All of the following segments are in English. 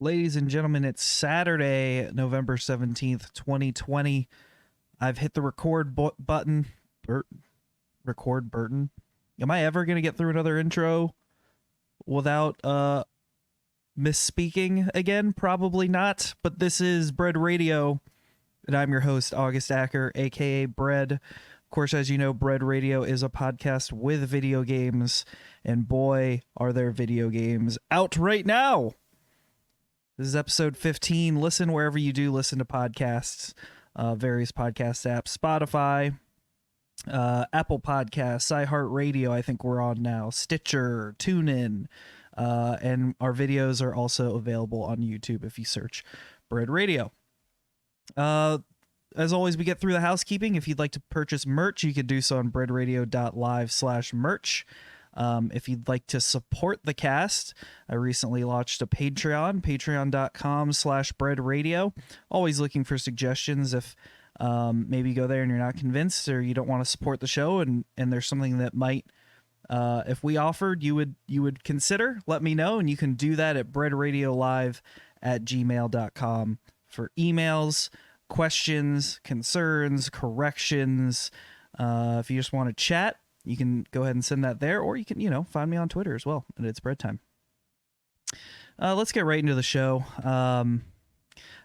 Ladies and gentlemen, it's Saturday, November 17th, 2020. I've hit the button. Record button. Am I ever going to get through another intro without misspeaking again? Probably not, but this is Bread Radio, and I'm your host, August Acker, aka Bread. Of course, as you know, Bread Radio is a podcast with video games, and boy, are there video games out right now! This is episode 15. Listen wherever you do listen to podcasts, various podcast apps, Spotify, Apple Podcasts, iHeartRadio, I think we're on now, Stitcher, TuneIn, and our videos are also available on YouTube if you search Bread Radio. As always, we get through the housekeeping. If you'd like to purchase merch, you can do so on breadradio.live/merch. If you'd like to support the cast, I recently launched a Patreon, patreon.com/breadradio. Always looking for suggestions if maybe you go there and you're not convinced or you don't want to support the show and there's something that might, if we offered, you would consider, let me know. And you can do that at breadradiolive@gmail.com for emails, questions, concerns, corrections. If you just want to chat, you can go ahead and send that there, or you can, find me on Twitter as well, and it's bread time. Let's get right into the show. I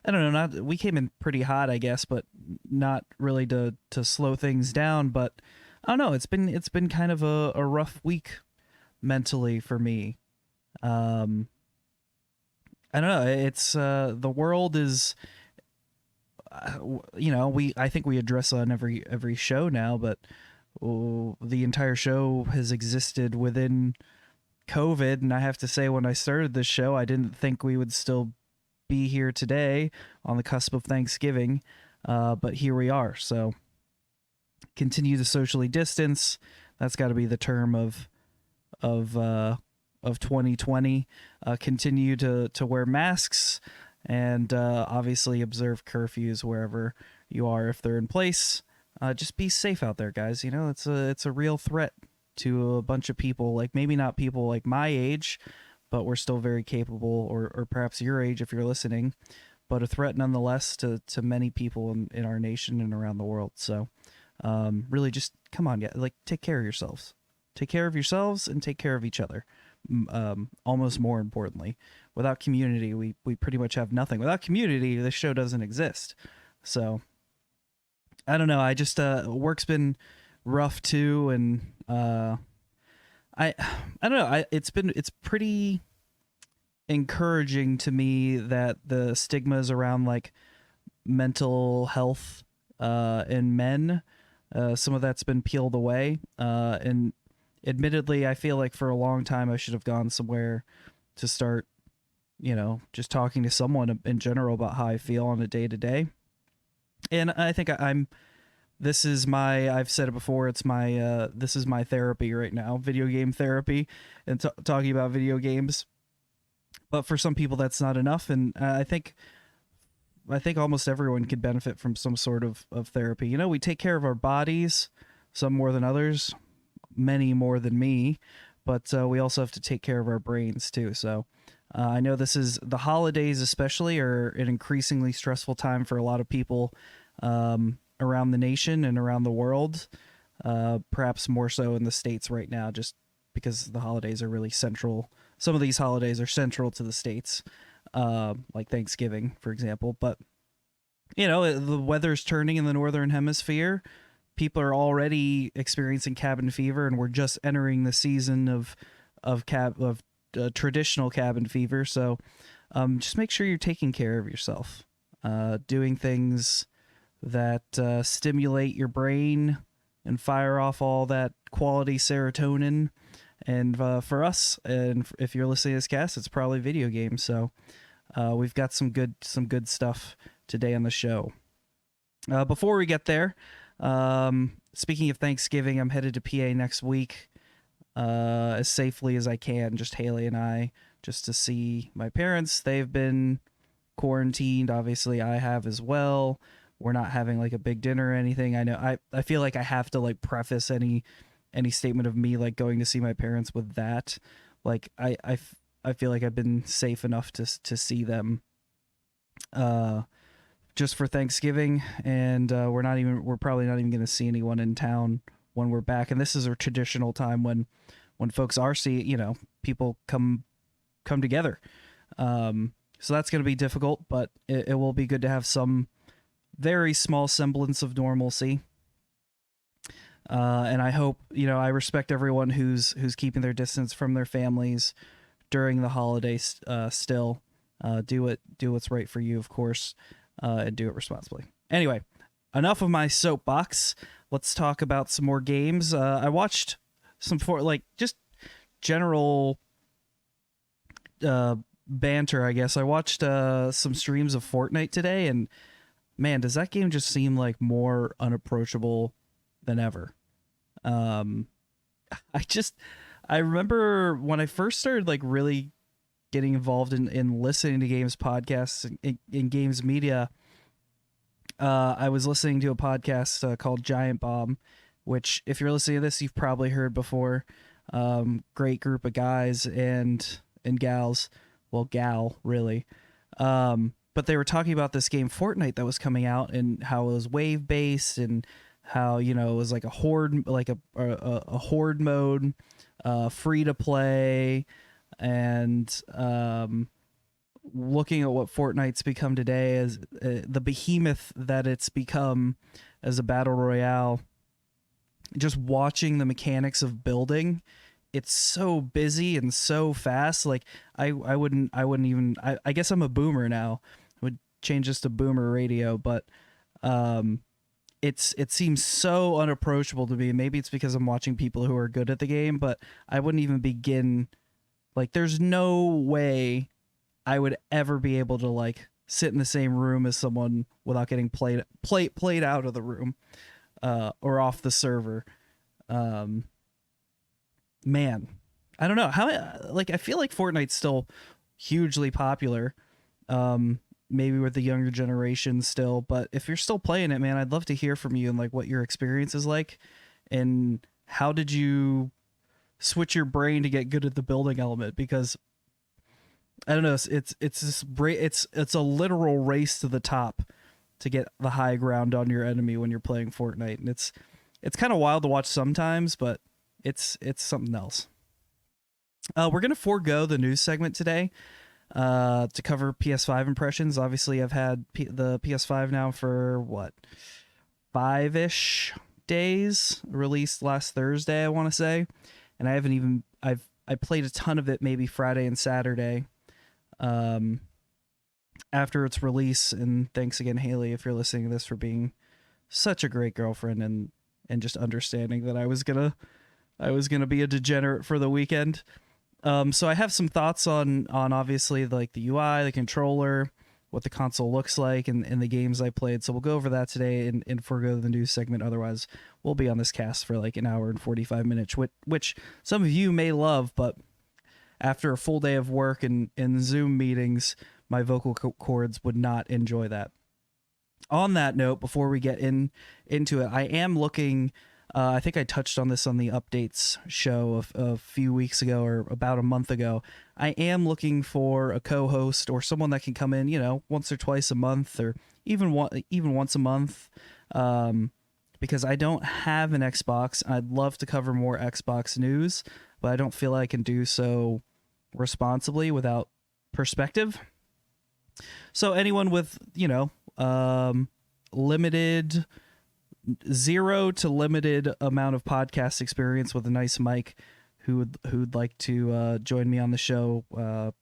don't know, we came in pretty hot, I guess, but not really to slow things down. But I don't know, it's been kind of a rough week mentally for me. I don't know, it's the world is, I think we address on every show now, but the entire show has existed within COVID, and I have to say, when I started this show, I didn't think we would still be here today on the cusp of Thanksgiving, but here we are. So continue to socially distance. That's got to be the term of 2020. Continue to wear masks, and obviously observe curfews wherever you are if they're in place. Just be safe out there, guys. It's a real threat to a bunch of people, like maybe not people like my age, but we're still very capable, or perhaps your age if you're listening, but a threat nonetheless to many people in our nation and around the world. So really just come on, take care of yourselves. Take care of yourselves and take care of each other. Almost more importantly, without community, we pretty much have nothing. Without community, this show doesn't exist. So I don't know. I just work's been rough too, and I don't know. It's pretty encouraging to me that the stigmas around like mental health in men, some of that's been peeled away. And admittedly, I feel like for a long time I should have gone somewhere to start, just talking to someone in general about how I feel on a day to day. And I think this is I've said it before, it's this is my therapy right now, video game therapy, and talking about video games. But for some people that's not enough, and I think almost everyone could benefit from some sort of therapy. We take care of our bodies, some more than others, many more than me, but we also have to take care of our brains too. So I know the holidays especially are an increasingly stressful time for a lot of people around the nation and around the world, perhaps more so in the States right now, just because the holidays are really central. Some of these holidays are central to the States, like Thanksgiving, for example. But, the weather's turning in the Northern Hemisphere. People are already experiencing cabin fever, and we're just entering the season of traditional cabin fever. So just make sure you're taking care of yourself, doing things that stimulate your brain and fire off all that quality serotonin. And for us, and if you're listening to this cast, it's probably video games. So we've got some good stuff today on the show. Before we get there, speaking of Thanksgiving, I'm headed to PA next week as safely as I can, just Haley and I, just to see my parents. They've been quarantined. Obviously, I have as well. We're not having like a big dinner or anything. I know I feel like I have to like preface any statement of me like going to see my parents with that. Like I I feel like I've been safe enough to see them just for Thanksgiving, and we're probably not even going to see anyone in town when we're back. And this is a traditional time when folks are people come together. So that's going to be difficult, but it will be good to have some very small semblance of normalcy. And I hope, I respect everyone who's keeping their distance from their families during the holidays. Still, do what's right for you, of course, and do it responsibly. Anyway, enough of my soapbox. Let's talk about some more games. I watched some just general banter, I guess. I watched some streams of Fortnite today, and man, does that game just seem like more unapproachable than ever. I remember when I first started like really getting involved in listening to games podcasts in games media. I was listening to a podcast called Giant Bomb, which if you're listening to this, you've probably heard before. Great group of guys and gals. Well, gal, really. But they were talking about this game Fortnite that was coming out and how it was wave based and how, it was like a horde, like a horde mode, free to play, and looking at what Fortnite's become today as the behemoth that it's become as a battle royale. Just watching the mechanics of building, it's so busy and so fast. Like I wouldn't even, I guess I'm a boomer now. I would change this to boomer radio, but it seems so unapproachable to me. Maybe it's because I'm watching people who are good at the game, but I wouldn't even begin. Like, there's no way I would ever be able to like sit in the same room as someone without getting played out of the room, or off the server. Man, I don't know how. Like, I feel like Fortnite's still hugely popular. Maybe with the younger generation still, but if you're still playing it, man, I'd love to hear from you and like what your experience is like, and how did you switch your brain to get good at the building element? Because I don't know, it's a literal race to the top to get the high ground on your enemy when you're playing Fortnite, and it's kind of wild to watch sometimes, but it's something else. We're gonna forego the news segment today to cover PS5 impressions. Obviously, I've had the PS5 now for what, 5-ish days. Released last Thursday, I want to say, and I haven't even I played a ton of it maybe Friday and Saturday after its release. And thanks again, Haley, if you're listening to this, for being such a great girlfriend and just understanding that I was gonna be a degenerate for the weekend. So I have some thoughts on obviously like the UI, the controller, what the console looks like, and the games I played. So we'll go over that today and forego the news segment. Otherwise, we'll be on this cast for like an hour and 45 minutes, which some of you may love, but after a full day of work and Zoom meetings, my vocal cords would not enjoy that. On that note, before we get into it, I am looking... I think I touched on this on the updates show a few weeks ago, or about a month ago. I am looking for a co-host or someone that can come in, once or twice a month, or even once a month, because I don't have an Xbox. I'd love to cover more Xbox news, but I don't feel I can do so responsibly without perspective. So anyone with, limited... 0 to limited amount of podcast experience with a nice mic who'd like to join me on the show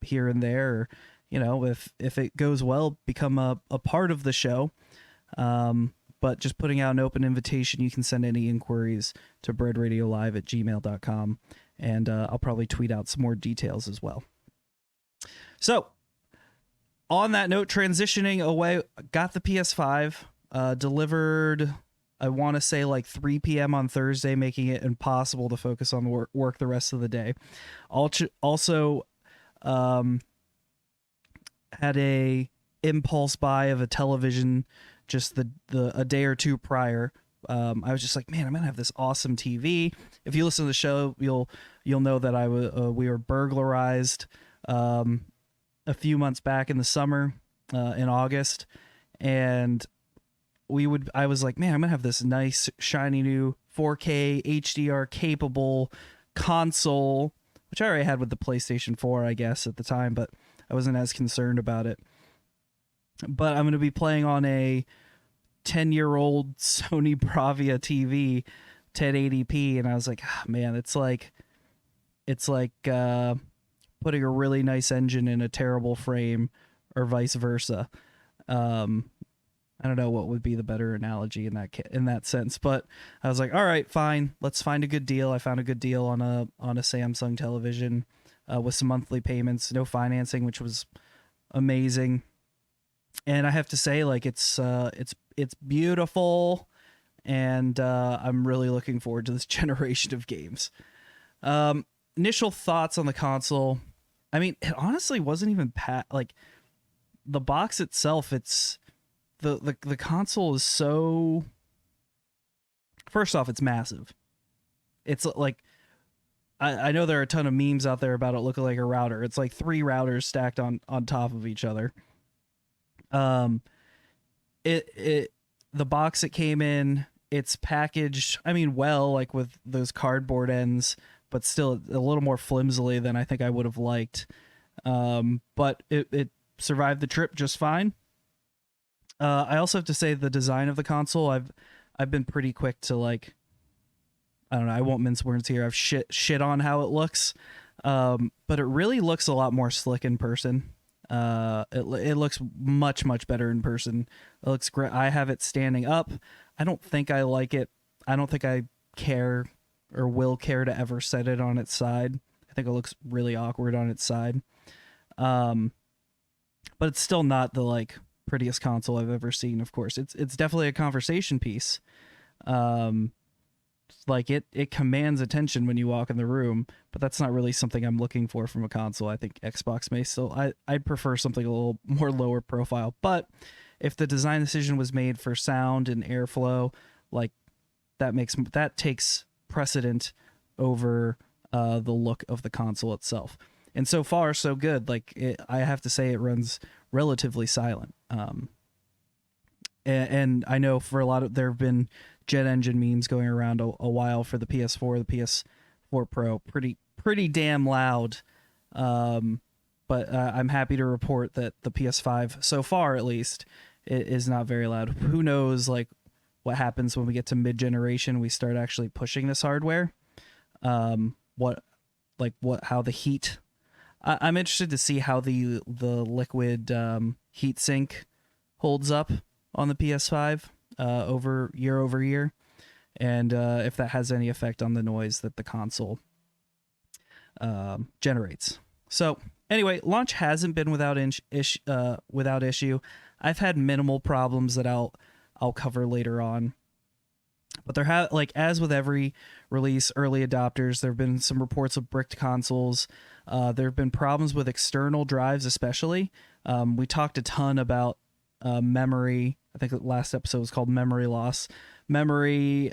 here and there, or, if it goes well, become a part of the show. But just putting out an open invitation, you can send any inquiries to breadradiolive@gmail.com, and I'll probably tweet out some more details as well. So on that note, transitioning away, got the PS5 delivered, I want to say like 3 p.m. on Thursday, making it impossible to focus on work the rest of the day. Also, had a impulse buy of a television just a day or two prior. I was just like, man, I'm gonna have this awesome TV. If you listen to the show, you'll know that we were burglarized a few months back in the summer, in August, and I was like, man, I'm gonna have this nice shiny new 4K HDR capable console, which I already had with the PlayStation 4, I guess, at the time, but I wasn't as concerned about it. But I'm gonna be playing on a 10-year-old Sony Bravia TV, 1080p, and I was like, man, it's like putting a really nice engine in a terrible frame, or vice versa. I don't know what would be the better analogy in that sense, but I was like, all right, fine, let's find a good deal. I found a good deal on a Samsung television, with some monthly payments, no financing, which was amazing. And I have to say, like, it's beautiful, and I'm really looking forward to this generation of games. Initial thoughts on the console. I mean, it honestly wasn't even like the box itself. It's the console is so. First off, it's massive. It's like I know there are a ton of memes out there about it looking like a router. It's like 3 routers stacked on top of each other. The box it came in, it's packaged, I mean, well, like with those cardboard ends, but still a little more flimsily than I think I would have liked. But it survived the trip just fine. I also have to say the design of the console, I've been pretty quick to, like, I don't know, I won't mince words here. I've shit on how it looks. But it really looks a lot more slick in person. It looks much, much better in person. It looks great. I have it standing up. I don't think I like it. I don't think I care or will care to ever set it on its side. I think it looks really awkward on its side. But it's still not the, like, prettiest console I've ever seen, of course. It's definitely a conversation piece. Like, it commands attention when you walk in the room, but that's not really something I'm looking for from a console. I think Xbox may still, I'd prefer something a little more lower profile. But if the design decision was made for sound and airflow, like, that takes precedent over the look of the console itself. And so far, so good. Like, I have to say, it runs relatively silent. And I know for a lot of, there have been jet engine memes going around a while for the PS4, the PS4 Pro, pretty damn loud. But I'm happy to report that the PS5, so far at least, is not very loud. Who knows, like, what happens when we get to mid-generation, we start actually pushing this hardware. How the heat. I'm interested to see how the liquid heat sink holds up on the PS5 over year, and if that has any effect on the noise that the console generates. So anyway, launch hasn't been without issue. I've had minimal problems that I'll cover later on. But there like, as with every release, early adopters, there have been some reports of bricked consoles. There have been problems with external drives, especially. We talked a ton about memory. I think the last episode was called Memory Loss. Memory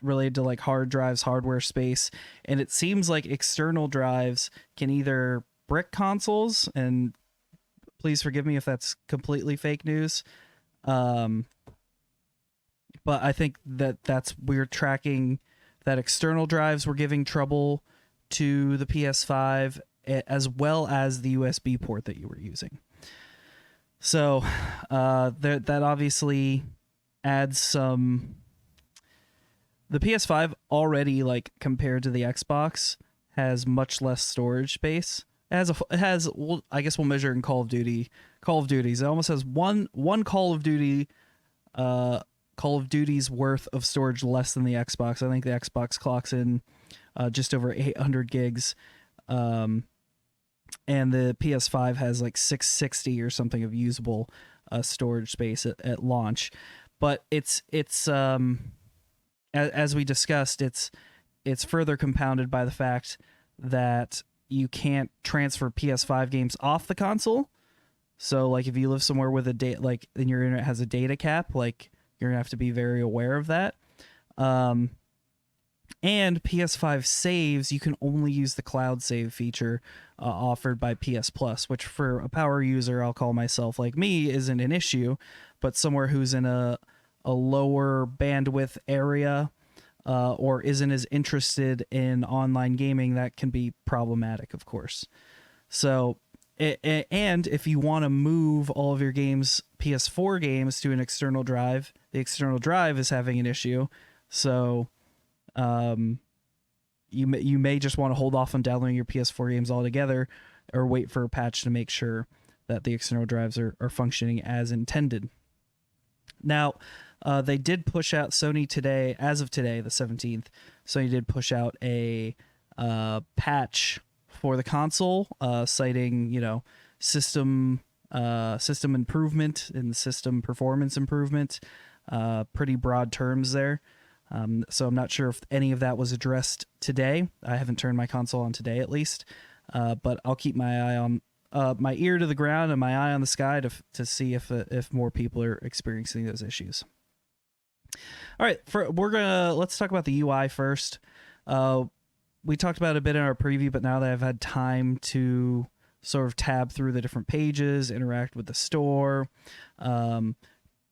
related to, like, hard drives, hardware space. And it seems like external drives can either brick consoles, and please forgive me if that's completely fake news. But I think we're tracking that external drives were giving trouble to the PS5, as well as the USB port that you were using. So that obviously adds some. The PS5 already, like, compared to the Xbox, has much less storage space. It has well, I guess we'll measure in Call of Duty. Call of Duties. It almost has one Call of Duty. Call of Duty's worth of storage less than the Xbox. I think the Xbox clocks in just over 800 gigs. And the PS5 has like 660 or something of usable storage space at launch. But it's as we discussed, it's further compounded by the fact that you can't transfer PS5 games off the console. So, like, if you live somewhere with and your internet has a data cap, like, you're gonna have to be very aware of that. And PS5 saves, you can only use the cloud save feature offered by PS Plus, which for a power user, I'll call myself like me, isn't an issue, but somewhere who's in a lower bandwidth area or isn't as interested in online gaming, that can be problematic, of course. So, and if you want to move all of your games, PS4 games, to an external drive, the external drive is having an issue. So, you may just want to hold off on downloading your PS4 games altogether, or wait for a patch to make sure that the external drives are functioning as intended. Now, they did push out, Sony today, as of today, the 17th, Sony did push out a patch for the console, citing, system improvement and system performance improvement, pretty broad terms there. So I'm not sure if any of that was addressed today. I haven't turned my console on today, at least, but I'll keep my eye on my ear to the ground and my eye on the sky to see if more people are experiencing those issues. All right, let's talk about the UI first. We talked about it a bit in our preview, but now that I've had time to sort of tab through the different pages, interact with the store,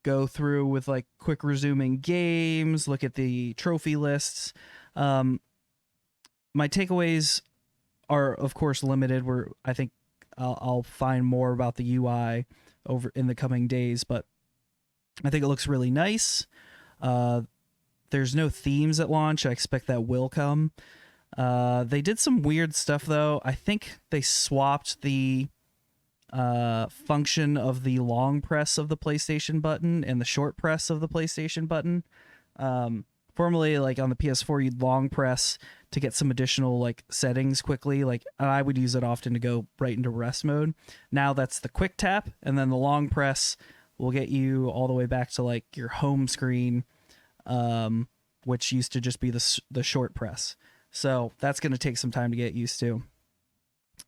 go through with like quick resuming games, look at the trophy lists. My takeaways are, of course, limited. I think I'll find more about the UI over in the coming days, but I think it looks really nice. There's no themes at launch. I expect that will come. They did some weird stuff, though. I think they swapped the function of the long press of the PlayStation button and the short press of the PlayStation button. Formerly, like on the PS4, you'd long press to get some additional like settings quickly. Like I would use it often to go right into rest mode. Now that's the quick tap, and then the long press will get you all the way back to like your home screen, which used to just be the short press. So that's going to take some time to get used to.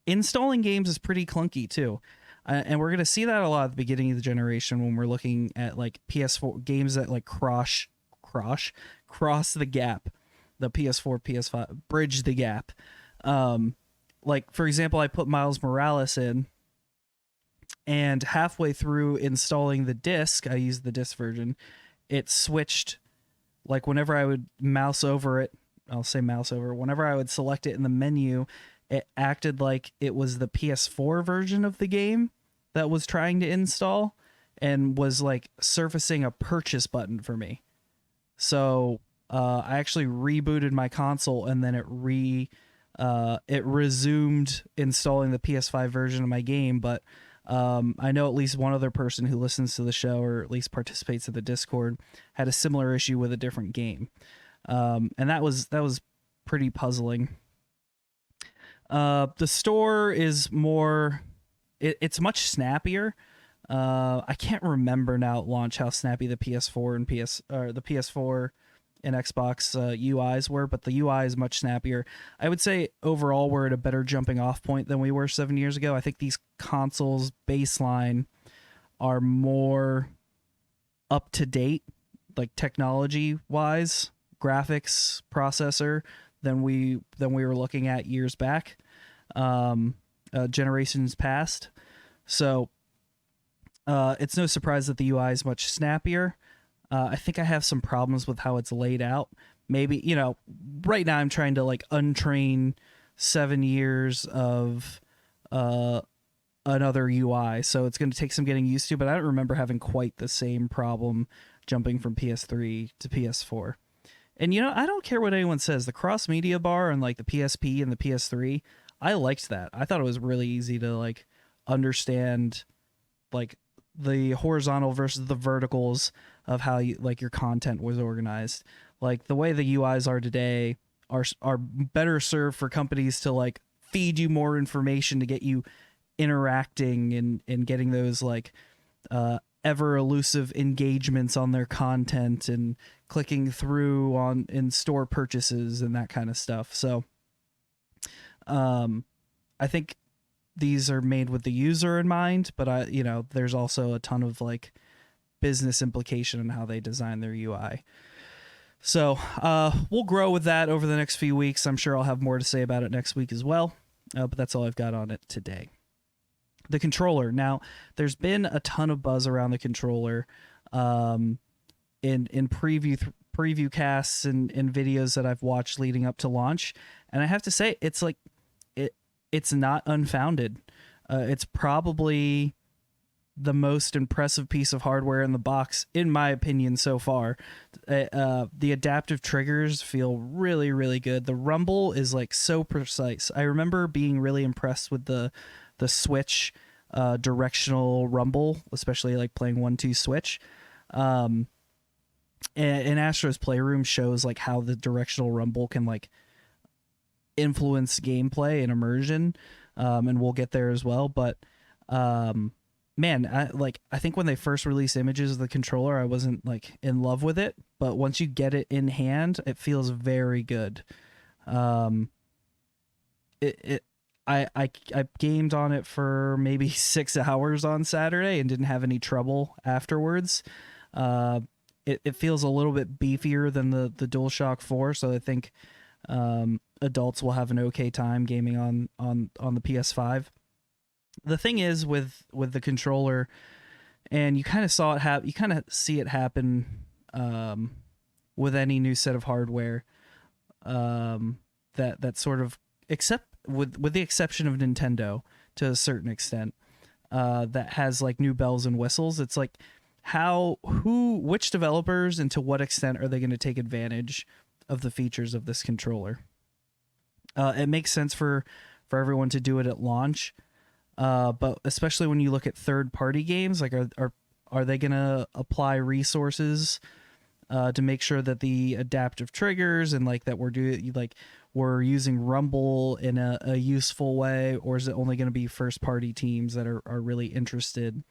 Installing games is pretty clunky too. And we're going to see that a lot at the beginning of the generation when we're looking at like PS4 games that like cross the gap, the PS4, PS5, bridge the gap. Like, for example, I put Miles Morales in, and halfway through installing the disc, I used the disc version, it switched, like whenever I would mouse over it, whenever I would select it in the menu, it acted like it was the PS4 version of the game that was trying to install and was like surfacing a purchase button for me. So I actually rebooted my console, and then it resumed installing the PS5 version of my game. But I know at least one other person who listens to the show, or at least participates in the Discord, had a similar issue with a different game. And that was pretty puzzling. The store is more, it's much snappier. I can't remember now at launch how snappy the PS4 and the PS4 and Xbox UIs were, but the UI is much snappier. I would say overall we're at a better jumping off point than we were 7 years ago. I think these consoles baseline are more up to date, like technology wise, graphics processor, than we were looking at years back, generations past. So it's no surprise that the UI is much snappier. I think I have some problems with how it's laid out. Maybe, right now I'm trying to like untrain 7 years of another UI, so it's going to take some getting used to, but I don't remember having quite the same problem jumping from PS3 to PS4. And, I don't care what anyone says. The cross-media bar on, like, the PSP and the PS3, I liked that. I thought it was really easy to, like, understand, like, the horizontal versus the verticals of how, your content was organized. Like, the way the UIs are today are better served for companies to, like, feed you more information to get you interacting and getting those, like, ever elusive engagements on their content and clicking through in store purchases and that kind of stuff. So I think these are made with the user in mind, but there's also a ton of like business implication in how they design their UI. So we'll grow with that over the next few weeks. I'm sure I'll have more to say about it next week as well. But that's all I've got on it today. The controller. Now, there's been a ton of buzz around the controller in preview casts and videos that I've watched leading up to launch. And I have to say, it's not unfounded. It's probably the most impressive piece of hardware in the box, in my opinion, so far. The adaptive triggers feel really, really good. The rumble is like so precise. I remember being really impressed with the Switch directional rumble, especially like playing 1-2 Switch. And Astro's Playroom shows like how the directional rumble can like influence gameplay and immersion, and we'll get there as well. But man, I think when they first released images of the controller, I wasn't like in love with it, but once you get it in hand, it feels very good. I gamed on it for maybe 6 hours on Saturday and didn't have any trouble afterwards. It feels a little bit beefier than the DualShock 4, so I think adults will have an okay time gaming on the PS5. The thing is with the controller, and you kind of saw it you kind of see it happen with any new set of hardware, that sort of, except with the exception of Nintendo to a certain extent, that has like new bells and whistles. It's like which developers and to what extent are they going to take advantage of the features of this controller? It makes sense for everyone to do it at launch. But especially when you look at third-party games, like are they going to apply resources to make sure that the adaptive triggers and like that we're using rumble in a useful way, or is it only going to be first-party teams that are really interested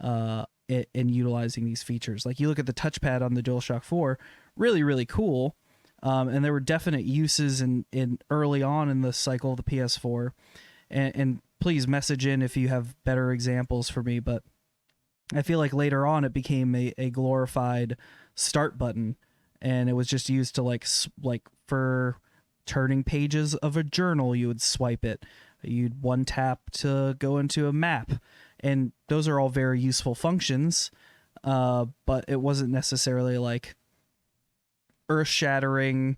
in utilizing these features? Like you look at the touchpad on the DualShock 4, really, really cool. And there were definite uses in early on in the cycle of the PS4, and please message in if you have better examples for me, but I feel like later on it became a glorified start button, and it was just used to like for turning pages of a journal, you would swipe it. You'd one tap to go into a map, and those are all very useful functions, but it wasn't necessarily like earth-shattering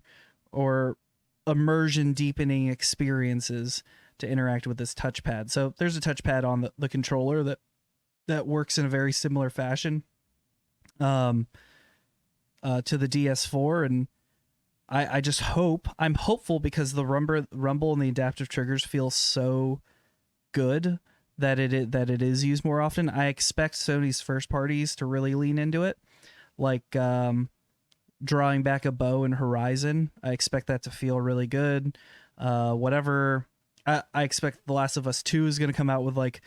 or immersion-deepening experiences to interact with this touchpad. So there's a touchpad on the controller that works in a very similar fashion to the DS4, and I just I'm hopeful, because the rumble and the adaptive triggers feel so good that it is used more often. I expect Sony's first parties to really lean into it, like drawing back a bow in Horizon. I expect that to feel really good. Whatever. I expect The Last of Us 2 is going to come out with like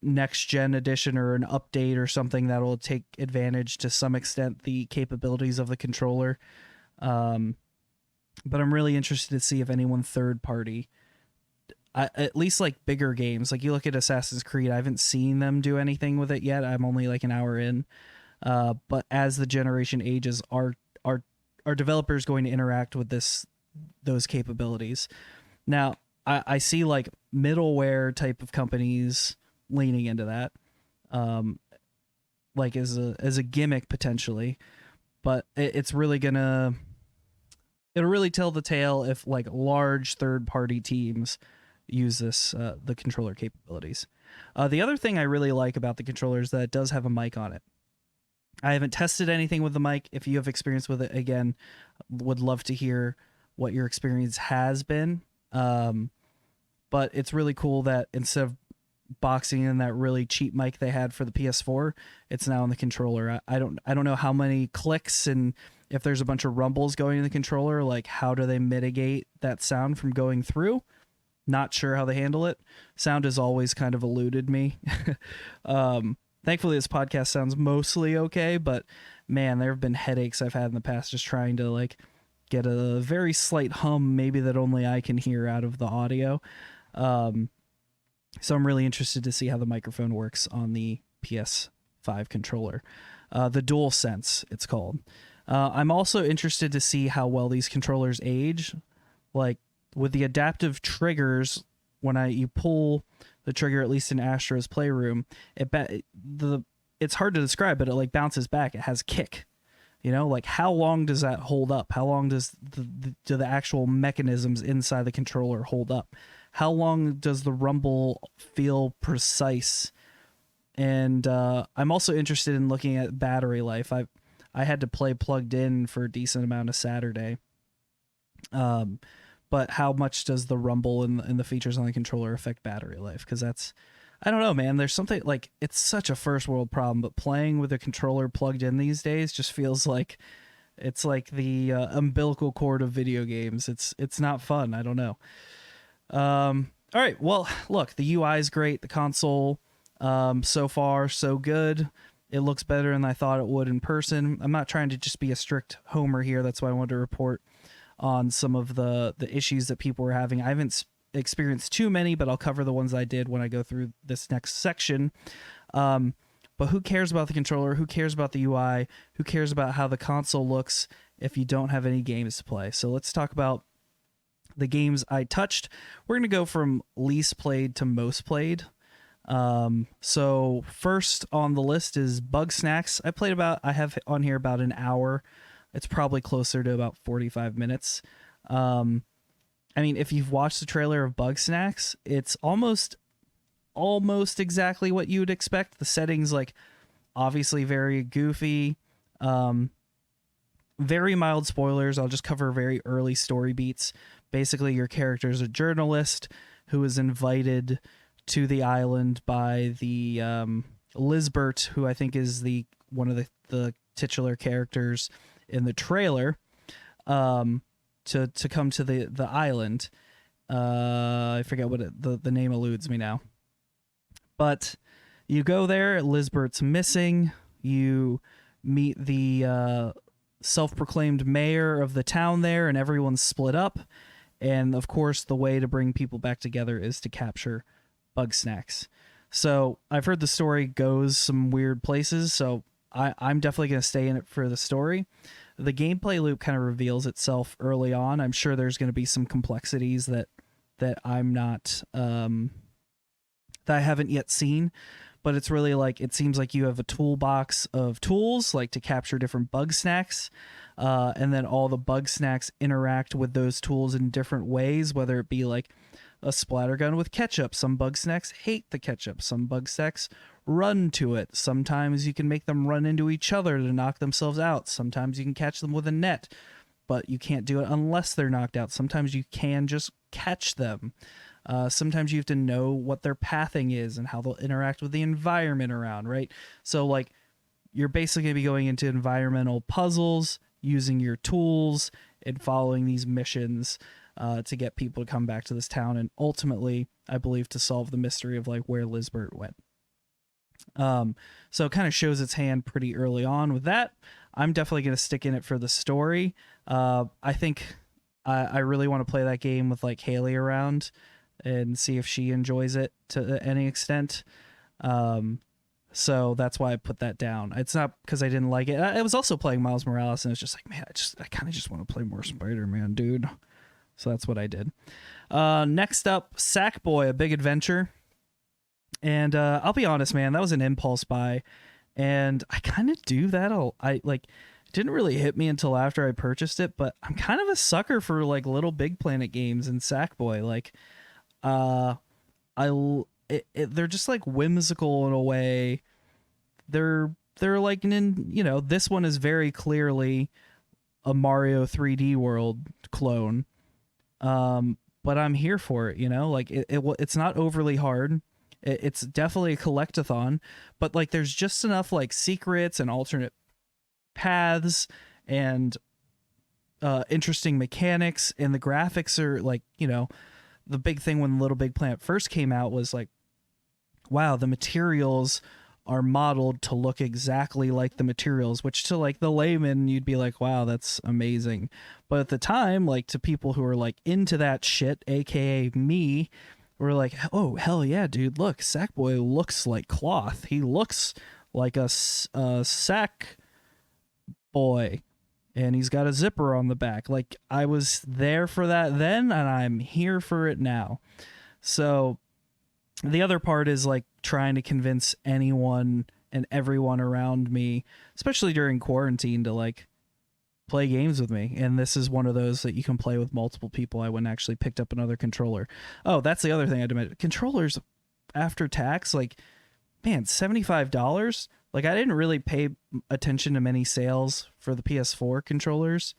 next gen edition or an update or something that will take advantage to some extent the capabilities of the controller. But I'm really interested to see if anyone third party, at least like bigger games, like you look at Assassin's Creed, I haven't seen them do anything with it yet. I'm only like an hour in. But as the generation ages, are developers going to interact with those capabilities? Now, I see like middleware type of companies leaning into that, like as a gimmick potentially, but it'll really tell the tale if like large third-party teams use the controller capabilities. The other thing I really like about the controller is that it does have a mic on it. I haven't tested anything with the mic. If you have experience with it, again, would love to hear what your experience has been. But it's really cool that instead of boxing in that really cheap mic they had for the PS4, it's now in the controller. I don't know how many clicks, and if there's a bunch of rumbles going in the controller, like how do they mitigate that sound from going through? Not sure how they handle it. Sound has always kind of eluded me. Thankfully, this podcast sounds mostly okay, but man, there have been headaches I've had in the past just trying to like get a very slight hum, maybe that only I can hear out of the audio. So I'm really interested to see how the microphone works on the PS5 controller. The DualSense, it's called. I'm also interested to see how well these controllers age. Like with the adaptive triggers, when you pull the trigger, at least in Astro's Playroom, it's hard to describe, but it like bounces back. It has kick. You know, like how long does that hold up? How long does do the actual mechanisms inside the controller hold up? How long does the rumble feel precise? And I'm also interested in looking at battery life. I had to play plugged in for a decent amount of Saturday. But how much does the rumble and the features on the controller affect battery life? Because that's, I don't know, man. There's something like, it's such a first world problem, but playing with a controller plugged in these days just feels like it's like the umbilical cord of video games. It's not fun. I don't know. All right. Well, look, the UI is great. The console, so far, so good. It looks better than I thought it would in person. I'm not trying to just be a strict homer here. That's why I wanted to report on some of the issues that people were having. I haven't experienced too many, but I'll cover the ones I did when I go through this next section. But who cares about the controller? Who cares about the UI? Who cares about how the console looks if you don't have any games to play? So let's talk about the games I touched. We're going to go from least played to most played. So first on the list is Bugsnax. I have on here about an hour. It's probably closer to about 45 minutes. I mean, if you've watched the trailer of Bugsnax, it's almost exactly what you would expect. The settings, like, obviously very goofy. Very mild spoilers. I'll just cover very early story beats. Basically, your character is a journalist who is invited to the island by the Lisbert, who I think is one of the titular characters in the trailer, to come to the island. I forget what the name eludes me now. But you go there, Lisbert's missing. You meet the self-proclaimed mayor of the town there, and everyone's split up. And of course, the way to bring people back together is to capture Bugsnax. So I've heard the story goes some weird places, so I'm definitely going to stay in it for the story. The gameplay loop kind of reveals itself early on. I'm sure there's going to be some complexities that I'm not that I haven't yet seen, but it's really like, it seems like you have a toolbox of tools like to capture different Bugsnax, and then all the Bugsnax interact with those tools in different ways, whether it be like a splatter gun with ketchup. Some Bugsnax hate the ketchup. Some Bugsnax run to it. Sometimes you can make them run into each other to knock themselves out. Sometimes you can catch them with a net, but you can't do it unless they're knocked out. Sometimes you can just catch them. Sometimes you have to know what their pathing is and how they'll interact with the environment around, right? So like, you're basically going to be going into environmental puzzles, using your tools and following these missions to get people to come back to this town, and ultimately, I believe, to solve the mystery of like where Lisbert went. So it kind of shows its hand pretty early on with that. I'm definitely going to stick in it for the story. I think I really want to play that game with like Haley around and see if she enjoys it to any extent. So that's why I put that down. It's not because I didn't like it. I was also playing Miles Morales, and it's just like, man, I kind of just want to play more Spider-Man, dude. So that's what I did. Next up, Sackboy, A Big Adventure. And I'll be honest, man, that was an impulse buy. And I kind of do that. It didn't really hit me until after I purchased it, but I'm kind of a sucker for like Little Big Planet games and Sackboy. Like, they're just like whimsical in a way. They're like, this one is very clearly a Mario 3D World clone. But I'm here for it, like it's not overly hard. It's definitely a collectathon, but like there's just enough like secrets and alternate paths and interesting mechanics, and the graphics are like, the big thing when Little Big Planet first came out was like, wow, the materials are modeled to look exactly like the materials, which to like the layman, you'd be like, wow, that's amazing. But at the time, like to people who are like into that shit, aka me, we're like, oh, hell yeah, dude, look, Sackboy looks like cloth. He looks like a sack boy. and he's got a zipper on the back. Like, I was there for that then, and I'm here for it now. So the other part is like trying to convince anyone and everyone around me, especially during quarantine, to like play games with me. And this is one of those that you can play with multiple people. I went and actually picked up another controller. Oh, that's the other thing I did. Controllers after tax, like, man, $75. Like, I didn't really pay attention to many sales for the PS4 controllers.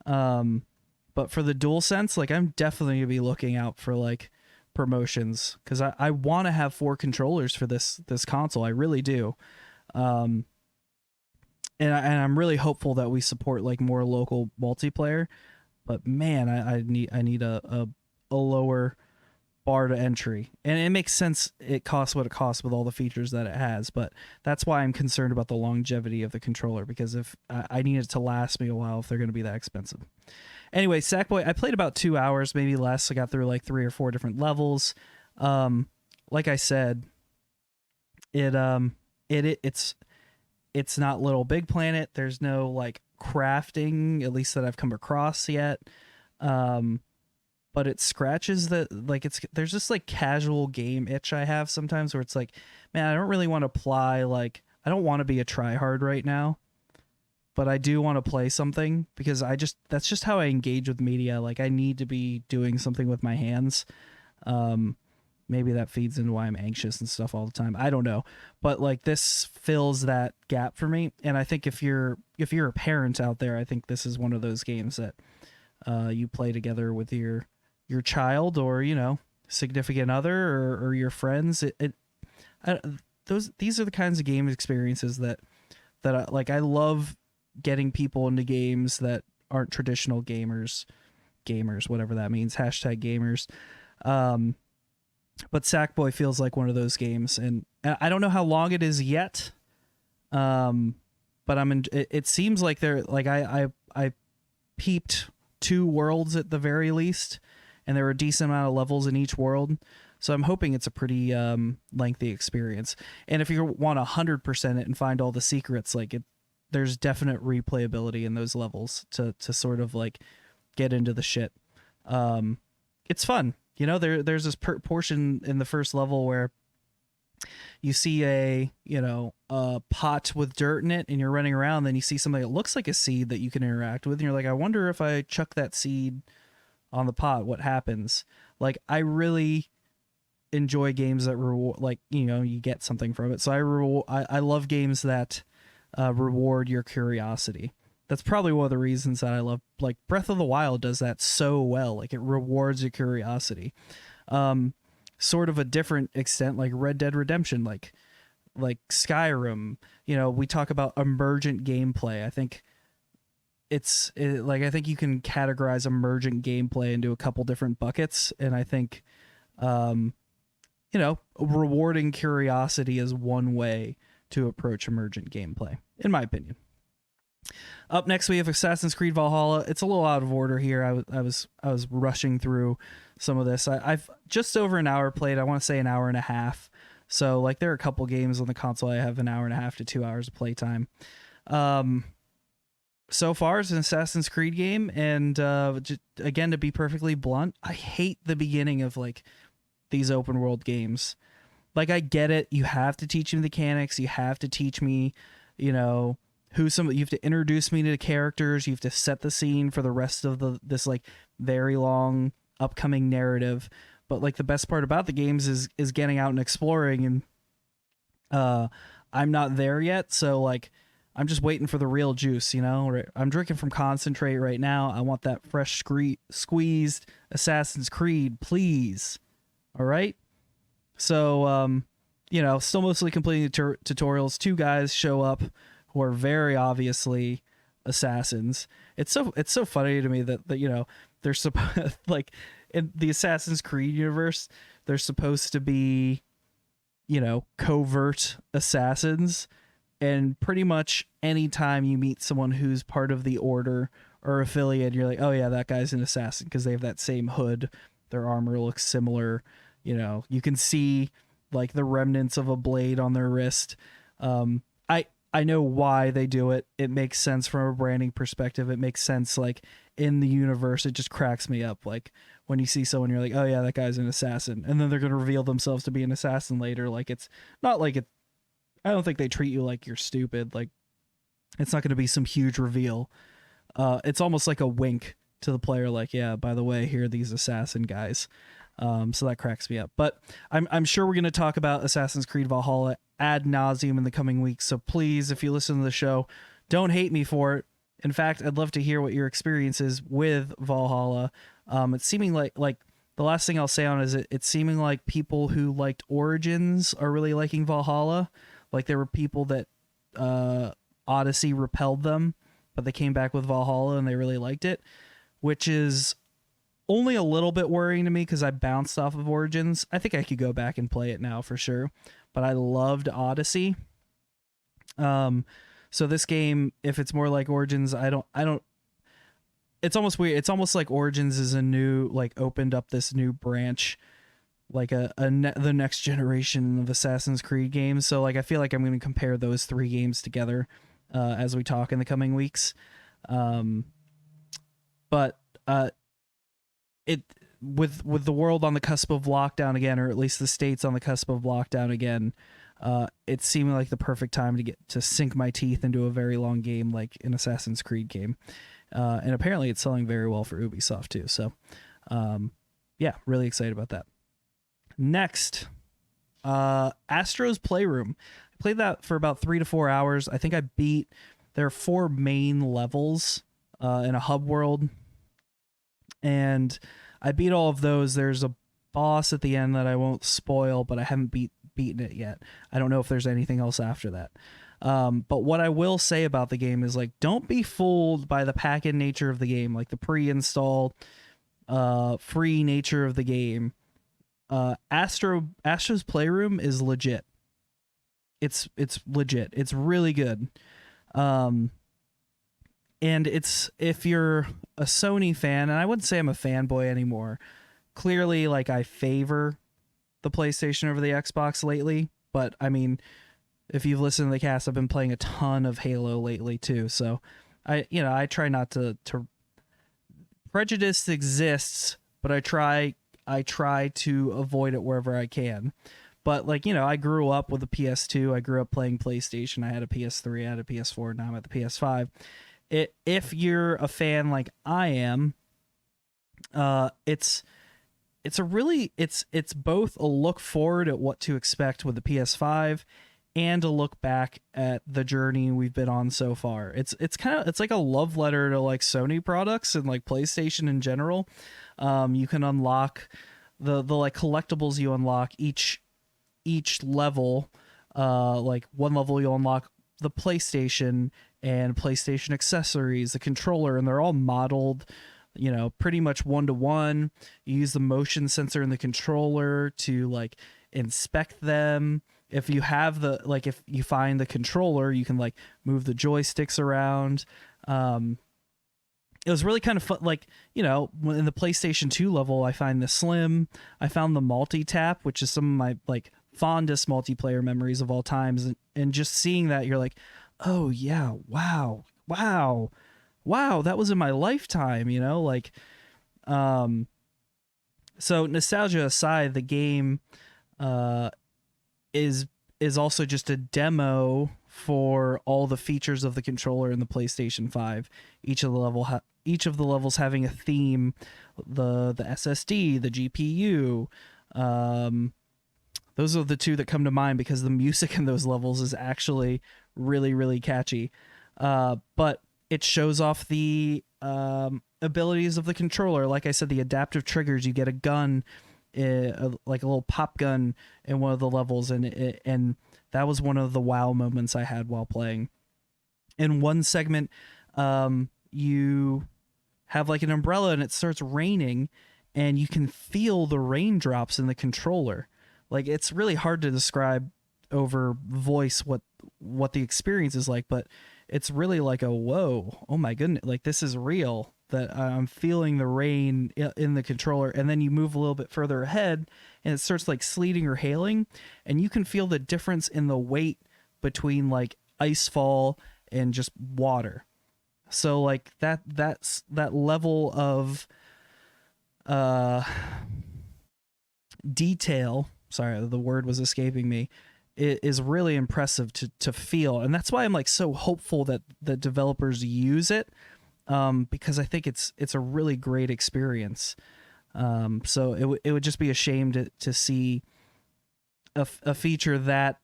But for the DualSense, like, I'm definitely gonna be looking out for like promotions, because I want to have 4 controllers for this console. I really do. And I'm really hopeful that we support like more local multiplayer. But man, I need a lower bar to entry, and it makes sense. It costs what it costs with all the features that it has, but that's why I'm concerned about the longevity of the controller, because if I need it to last me a while if they're going to be that expensive. Anyway, Sackboy, I played about 2 hours, maybe less. I got through like 3 or 4 different levels. Like I said, it's not Little Big Planet. There's no like crafting, at least that I've come across yet. But it scratches the, like, there's just like casual game itch I have sometimes, where it's like, man, I don't really want to apply, like, I don't want to be a tryhard right now, but I do want to play something, because that's just how I engage with media. Like, I need to be doing something with my hands. Maybe that feeds into why I'm anxious and stuff all the time. I don't know, but like, this fills that gap for me. And I think if you're a parent out there, I think this is one of those games that you play together with your child, or, you know, significant other, or your friends. These are the kinds of game experiences that I love getting people into games that aren't traditional gamers, whatever that means, #gamers. But Sackboy feels like one of those games, and I don't know how long it is yet. But it seems like they're like, I peeped 2 worlds at the very least, and there were a decent amount of levels in each world. So I'm hoping it's a pretty lengthy experience. And if you want 100% it and find all the secrets, like, there's definite replayability in those levels to sort of like get into the shit. It's fun. You know, there's this portion in the first level where you see a pot with dirt in it, and you're running around, then you see something that looks like a seed that you can interact with, and you're like, I wonder if I chuck that seed on the pot, what happens? Like, I really enjoy games that reward, like, you know, you get something from it. So I love games that reward your curiosity. That's probably one of the reasons that I love, like, Breath of the Wild does that so well. Like, it rewards your curiosity. Sort of a different extent, like Red Dead Redemption, like Skyrim. You know, we talk about emergent gameplay. I think I think you can categorize emergent gameplay into a couple different buckets, and I think rewarding curiosity is one way to approach emergent gameplay, in my opinion. Up next, we have Assassin's Creed Valhalla. It's a little out of order here. I was rushing through some of this. I've just over an hour played. I want to say an hour and a half. So, like, there are a couple games on the console I have an hour and a half to 2 hours of playtime. So far, it's an Assassin's Creed game, and again, to be perfectly blunt, I hate the beginning of like these open world games. Like, I get it. You have to teach me mechanics. You have to teach me, you know, you have to introduce me to the characters. You have to set the scene for the rest of this like very long upcoming narrative. But like, the best part about the games is getting out and exploring, and I'm not there yet. So like, I'm just waiting for the real juice, you know? I'm drinking from concentrate right now. I want that fresh squeezed Assassin's Creed, please. All right? So, still mostly completing the tutorials. 2 guys show up who are very obviously assassins. It's so funny to me that you know, they're like, in the Assassin's Creed universe, they're supposed to be, you know, covert assassins. And pretty much anytime you meet someone who's part of the Order or affiliate, you're like, oh yeah, that guy's an assassin, because they have that same hood. Their armor looks similar. You know, you can see like the remnants of a blade on their wrist. I know why they do it. It makes sense from a branding perspective. It makes sense like in the universe. It just cracks me up. Like when you see someone, you're like, oh yeah, that guy's an assassin, and then they're gonna reveal themselves to be an assassin later. Like it's not like it. I don't think they treat you like you're stupid. Like it's not gonna be some huge reveal. It's almost like a wink to the player. Like, yeah, by the way, here are these assassin guys. So that cracks me up. But I'm sure we're going to talk about Assassin's Creed Valhalla ad nauseum in the coming weeks. So please, if you listen to the show, don't hate me for it. In fact, I'd love to hear what your experience is with Valhalla. It's seeming like the last thing I'll say on it is it's seeming like people who liked Origins are really liking Valhalla. Like there were people that Odyssey repelled them, but they came back with Valhalla and they really liked it, which is only a little bit worrying to me because I bounced off of Origins. I think I could go back and play it now for sure, but I loved Odyssey. So this game, if it's more like Origins, I don't. It's almost weird. It's almost like Origins is a new, like, opened up this new branch, like the next generation of Assassin's Creed games. So like I feel like I'm going to compare those three games together as we talk in the coming weeks. But it with the world on the cusp of lockdown again, or at least the states on the cusp of lockdown again, it seemed like the perfect time to get to sink my teeth into a very long game like an Assassin's Creed game. And apparently it's selling very well for Ubisoft too. So yeah, really excited about that. Next, Astro's Playroom. I played that for about 3 to 4 hours. I think I beat, there are 4 main levels in a hub world, and I beat all of those. There's a boss at the end that I won't spoil, but I haven't beaten it yet. I don't know if there's anything else after that. But what I will say about the game is, like, don't be fooled by the pack-in nature of the game, like the pre-install free nature of the game. Astro's Playroom is legit. It's legit. It's really good. And it's, if you're a Sony fan, and I wouldn't say I'm a fanboy anymore. Clearly, like, I favor the PlayStation over the Xbox lately, but I mean, if you've listened to the cast, I've been playing a ton of Halo lately too. So I try not to prejudice exists, but I try to avoid it wherever I can. But like, I grew up with a PS2. I grew up playing PlayStation. I had a PS3, I had a PS4, now I'm at the PS5. If you're a fan like I am, it's both a look forward at what to expect with the PS5 and a look back at the journey we've been on so far. It's like a love letter to like Sony products and like PlayStation in general. You can unlock the like collectibles you unlock each level. Like one level you'll unlock the PlayStation and PlayStation accessories, the controller, and they're all modeled, pretty much 1-to-1. You use the motion sensor in the controller to like inspect them. If you have if you find the controller, you can like move the joysticks around. It was really kind of fun. Like, in the PlayStation 2 level, I find the Slim. I found the multi-tap, which is some of my like fondest multiplayer memories of all times. And just seeing that, you're like, oh yeah, wow, that was in my lifetime, so nostalgia aside, the game is also just a demo for all the features of the controller in the PlayStation 5. Each of the levels having a theme, the SSD, the GPU. Those are the two that come to mind because the music in those levels is actually really, really catchy. But it shows off the abilities of the controller. Like I said, the adaptive triggers. You get a gun, like a little pop gun in one of the levels, and that was one of the wow moments I had while playing. In one segment, you have like an umbrella and it starts raining, and you can feel the raindrops in the controller. Like, it's really hard to describe over voice what the experience is like, but it's really like a whoa, oh my goodness, like this is real, that I'm feeling the rain in the controller. And then you move a little bit further ahead and it starts like sleeting or hailing, and you can feel the difference in the weight between like ice fall and just water. So like that's that level of detail, sorry, the word was escaping me, it is really impressive to feel. And that's why I'm like so hopeful that the developers use it, because I think it's a really great experience. So it would just be a shame to see a feature that,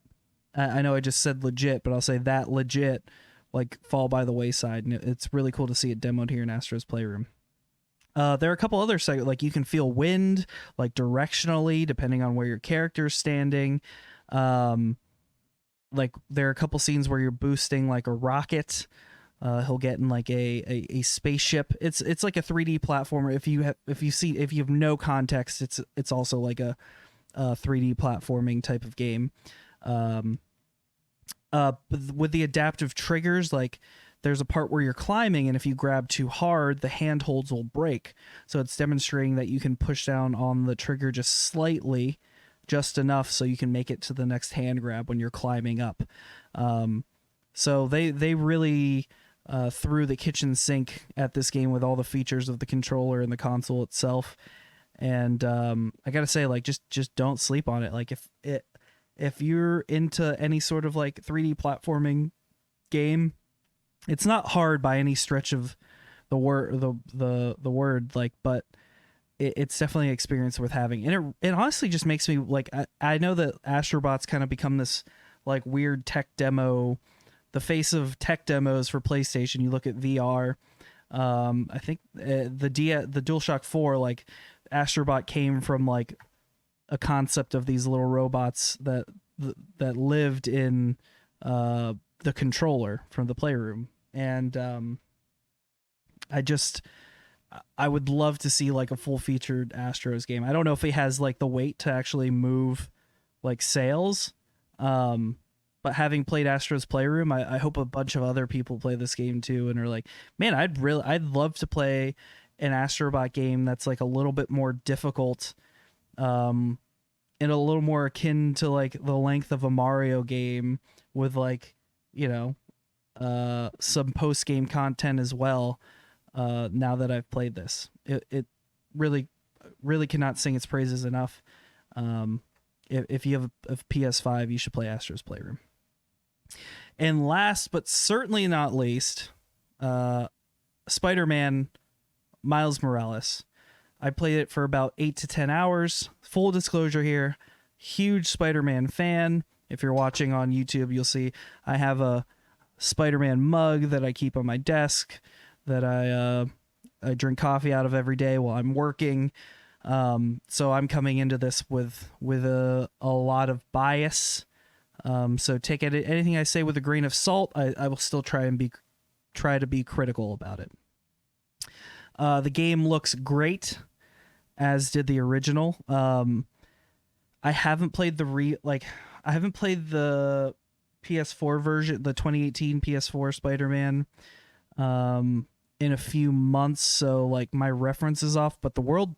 I know I just said legit, but I'll say that legit, like, fall by the wayside. And it's really cool to see it demoed here in Astro's Playroom. There are a couple other segments, like you can feel wind, like directionally, depending on where your character's standing. Like there are a couple scenes where you're boosting like a rocket. He'll get in like a spaceship. It's like a 3D platformer. If you have no context, it's also like a 3D platforming type of game. With the adaptive triggers, like there's a part where you're climbing, and if you grab too hard, the handholds will break. So it's demonstrating that you can push down on the trigger just slightly, just enough so you can make it to the next hand grab when you're climbing up. So they really threw the kitchen sink at this game with all the features of the controller and the console itself. And I gotta say, like, just don't sleep on it. Like if you're into any sort of like 3D platforming game, it's not hard by any stretch of the word, like, but it's definitely an experience worth having. And it honestly just makes me like, I know that Astrobot's kind of become this like weird tech demo, the face of tech demos for PlayStation. You look at VR. I think the DualShock 4, like Astrobot came from like a concept of these little robots that lived in the controller from the Playroom. And I would love to see like a full featured Astros game. I don't know if he has like the weight to actually move like sails, but having played Astro's Playroom, I hope a bunch of other people play this game too and are like, man, I'd love to play an Astrobot game that's like a little bit more difficult, and a little more akin to like the length of a Mario game, with like, you know, some post game content as well. Now that I've played this, it really cannot sing its praises enough. If you have a PS5, you should play Astro's Playroom. And last but certainly not least, Spider-Man Miles Morales. I played it for about 8 to 10 hours. Full disclosure here, huge Spider-Man fan. If you're watching on YouTube, you'll see I have a Spider-Man mug that I keep on my desk that I drink coffee out of every day while I'm working. So I'm coming into this with a lot of bias. So take anything I say with a grain of salt. I will still try to be critical about it. The game looks great, as did the original. I haven't played the PS4 version, the 2018 PS4 Spider-Man, in a few months, so like my reference is off, but the world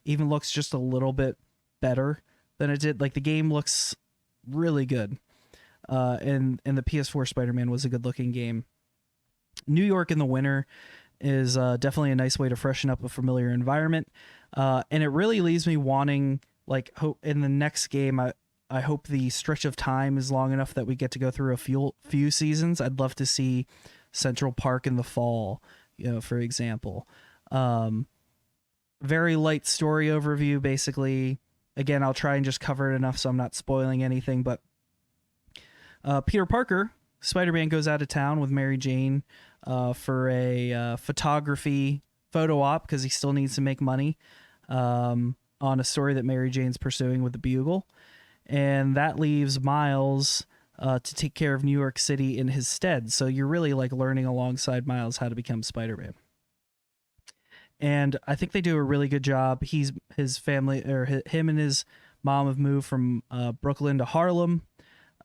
even looks just a little bit better than it did. Like the game looks really good. And the PS4 Spider-Man was a good looking game. New York in the winter is definitely a nice way to freshen up a familiar environment. And it really leaves me wanting, like, hope in the next game. I hope the stretch of time is long enough that we get to go through a few seasons. I'd love to see Central Park in the fall, you know, for example. Very light story overview, basically. Again, I'll try and just cover it enough so I'm not spoiling anything, but Peter Parker, Spider-Man, goes out of town with Mary Jane for a photo op, because he still needs to make money, on a story that Mary Jane's pursuing with the Bugle. And that leaves Miles to take care of New York City in his stead. So you're really like learning alongside Miles how to become Spider-Man. And I think they do a really good job. His family, or him and his mom, have moved from Brooklyn to Harlem.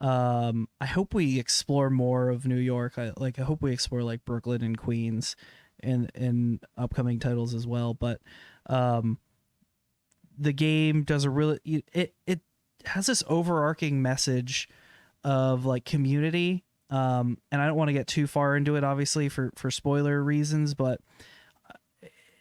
I hope we explore more of New York. I hope we explore like Brooklyn and Queens in upcoming titles as well. But the game does a really, it has this overarching message of like community And I don't want to get too far into it, obviously, for spoiler reasons, but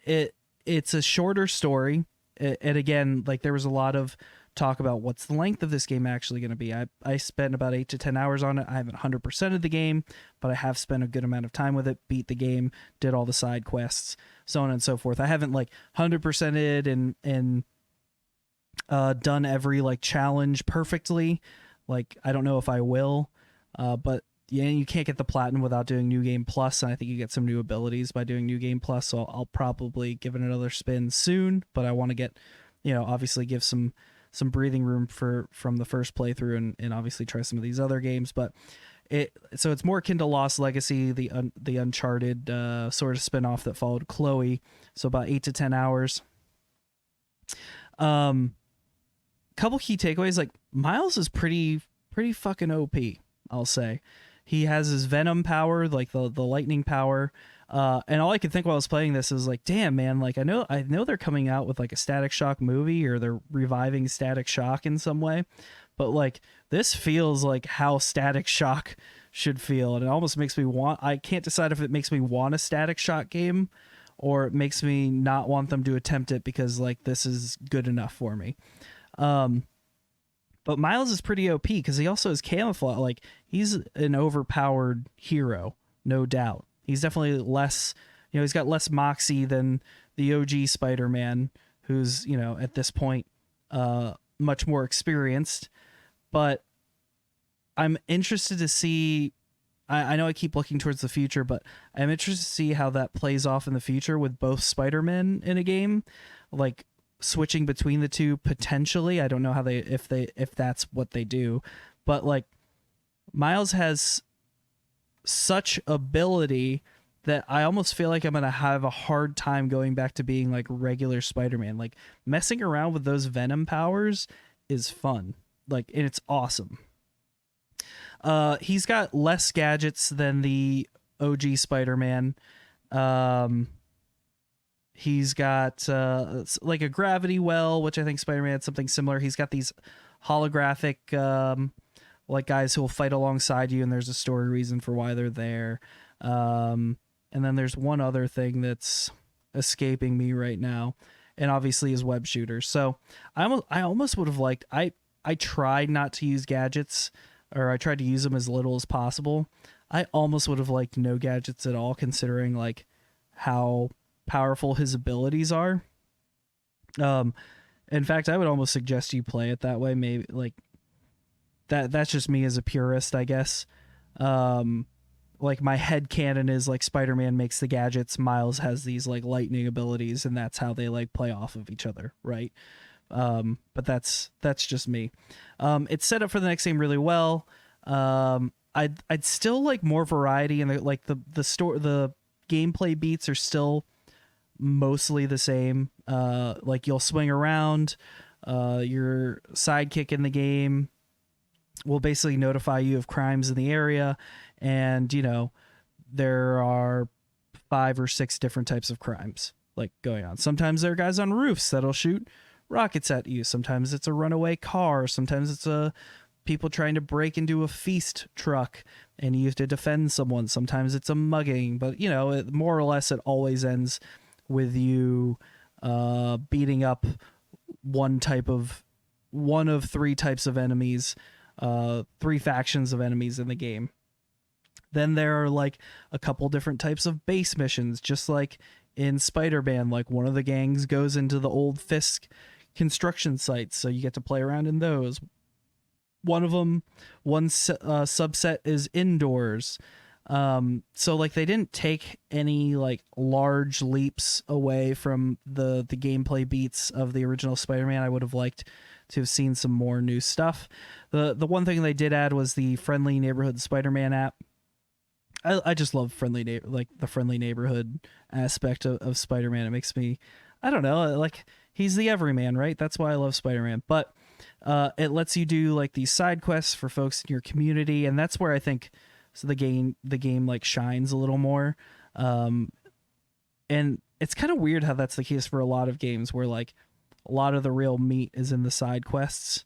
it's a shorter story. And again, like, there was a lot of talk about what's the length of this game actually going to be. I spent about 8 to 10 hours on it. I haven't 100% of the game, but I have spent a good amount of time with it, beat the game, did all the side quests, so on and so forth. I haven't like 100%ed and done every like challenge perfectly. Like, I don't know if I will, but yeah, you can't get the platinum without doing New Game Plus, and I think you get some new abilities by doing New Game Plus, so I'll probably give it another spin soon, but I want to get, obviously give some breathing room from the first playthrough and obviously try some of these other games. But so it's more akin to Lost Legacy, the Uncharted sort of spin-off that followed Chloe, so about 8 to 10 hours. Couple key takeaways, like, Miles is pretty fucking OP, I'll say. He has his Venom power, like the lightning power. And all I could think while I was playing this is like, damn, man, like I know they're coming out with like a Static Shock movie, or they're reviving Static Shock in some way, but like this feels like how Static Shock should feel, and it almost makes me I can't decide if it makes me want a Static Shock game or it makes me not want them to attempt it, because like this is good enough for me. But Miles is pretty OP because he also has camouflage. Like, he's an overpowered hero, no doubt. He's definitely less, he's got less moxie than the OG Spider-Man, who's, at this point, much more experienced. But I'm interested to see, I know I keep looking towards the future, but I'm interested to see how that plays off in the future with both Spider-Men in a game. Like, switching between the two potentially. I don't know how if that's what they do, but like, Miles has such ability that I almost feel like I'm gonna have a hard time going back to being like regular Spider-Man. Like, messing around with those Venom powers is fun, like, and it's awesome. He's got less gadgets than the OG Spider-Man. He's got like a gravity well, which I think Spider-Man had something similar. He's got these holographic like guys who will fight alongside you, and there's a story reason for why they're there. And then there's one other thing that's escaping me right now, and obviously his web shooters. So I almost would have liked, I tried not to use gadgets, or I tried to use them as little as possible. I almost would have liked no gadgets at all, considering like how powerful his abilities are. In fact, I would almost suggest you play it that way. Maybe like that's just me as a purist, I guess. Like, my head canon is like Spider-Man makes the gadgets, Miles has these like lightning abilities, and that's how they like play off of each other, right? But that's just me. It's set up for the next game really well. I'd still like more variety, and like the gameplay beats are still mostly the same. Like, you'll swing around, your sidekick in the game will basically notify you of crimes in the area, and there are 5 or 6 different types of crimes like going on. Sometimes there are guys on roofs that'll shoot rockets at you. Sometimes it's a runaway car. Sometimes it's people trying to break into a feast truck and you have to defend someone. Sometimes it's a mugging, but more or less it always ends with you beating up one of 3 types of enemies, 3 factions of enemies in the game. Then there are like a couple different types of base missions, just like in Spider-Man. Like, one of the gangs goes into the old Fisk construction sites, so you get to play around in those. One subset is indoors. So like, they didn't take any like large leaps away from the gameplay beats of the original Spider-Man. I would have liked to have seen some more new stuff. The one thing they did add was the Friendly Neighborhood Spider-Man app. I just love the friendly neighborhood aspect of Spider-Man. It makes me, I don't know, like, he's the everyman, right? That's why I love Spider-Man. But it lets you do like these side quests for folks in your community, and that's where I think the game like shines a little more. And it's kind of weird how that's the case for a lot of games, where like a lot of the real meat is in the side quests.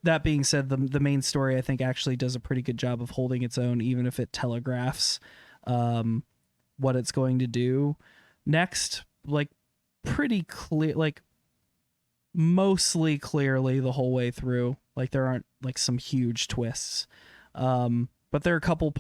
that being said, the main story I think actually does a pretty good job of holding its own, even if it telegraphs what it's going to do next, like pretty clear, like mostly clearly the whole way through. Like there aren't like some huge twists, but there are a couple